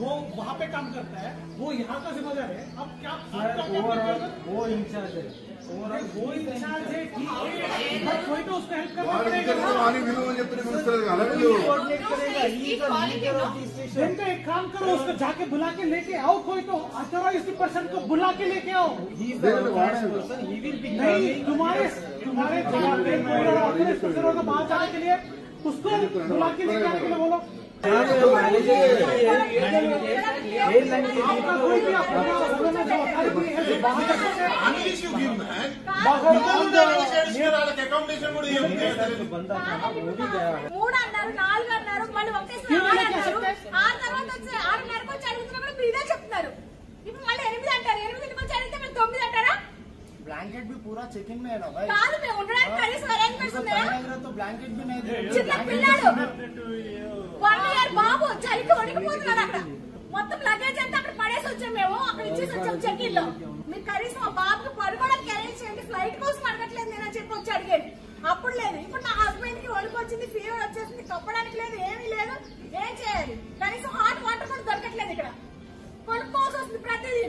वो वहाँ पे काम करता है, वो यहाँ का जिम्मेदार है। अब क्या वो इंचार्ज है, वो इंचार्ज है, ठीक है, बट कोई तो उसको हेल्प करना पड़ेगा। तो एक काम करो, उसको जाके बुला के लेके आओ, कोई तो अथॉराइज्ड पर्सन को बुला के लेके आओ। नहीं, तुम्हारे ऑथराइज्ड पर्सन होगा बाहर जाने के लिए, उसको बुला के लेके आने के लिए बोलो। ब्लैंकेट भी पूरा चेक इन में है ना भाई, तो ब्लैंकेट भी नहीं బాబు చలికి వణికిపోతున్నాడు అక్కడ మొత్తం లగేజ్ అంతా అక్కడ పడేసి వచ్చాం మేము అక్కడ ఇచ్చేసి వచ్చాం చెక్ ఇన్ లో మీరు కనీసం మా బాబుకి పడుకోవడానికి అరేంజ్ చేయండి ఫ్లైట్ కోసం అడగట్లేదు నేను చెప్పి వచ్చి అడిగాడు అప్పుడు లేదు ఇప్పుడు నా హస్బెండ్ కి వణుకు వచ్చింది ఫీవర్ వచ్చేసింది కప్పడానికి లేదు ఏమీ లేదు ఏం చేయాలి కనీసం హాట్ వాటర్ కూడా దొరకట్లేదు ఇక్కడ కొనుక్కోవాల్సి వస్తుంది ప్రతిదీ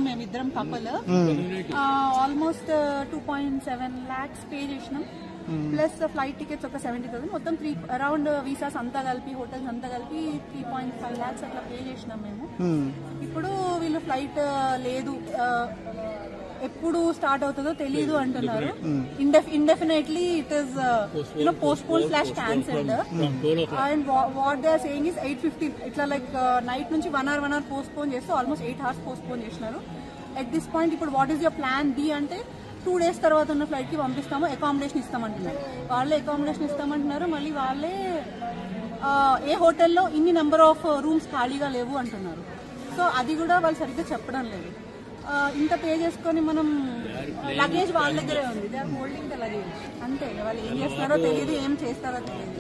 మేమిద్దరం కపుల్ ఆల్మోస్ట్ 2.7 lakhs పే చేసినాం ప్లస్ ఫ్లైట్ టికెట్స్ ఒక 70,000 మొత్తం అరౌండ్ వీసాస్ అంతా కలిపి హోటల్స్ అంతా కలిపి 3.5 lakhs అట్లా పే చేసినాం మేము. ఇప్పుడు వీళ్ళు ఫ్లైట్ లేదు ఎప్పుడు స్టార్ట్ అవుతుందో తెలియదు అంటున్నారు. Indefinitely it is postpone / cancelled and what they are saying is 8:15 ఇట్లా లైక్ నైట్ నుంచి 1 hour పోస్ట్పోన్ చేస్తూ ఆల్మోస్ట్ 8 hours పోస్ట్పోన్ చేసినారు. ఎట్ దిస్ పాయింట్ ఇప్పుడు what is your plan B అంటే 2 days తర్వాత ఉన్న ఫ్లైట్ కి పంపిస్తాము, అకామిడేషన్ ఇస్తామంటున్నారు. వాళ్ళే అకామిడేషన్ ఇస్తామంటున్నారు, మళ్ళీ వాళ్ళే ఏ హోటల్లో ఇన్ని నెంబర్ ఆఫ్ రూమ్స్ ఖాళీగా లేవు అంటున్నారు. సో అది కూడా వాళ్ళు సరిగ్గా చెప్పడం లేదు. ఇంత పే చేసుకొని మనం లగేజ్ వాళ్ళ దగ్గరే ఉంది, they are holding the luggage అంతే. వాళ్ళు ఏం చేస్తారో తెలియదు, ఏం చేస్తారో తెలియదు.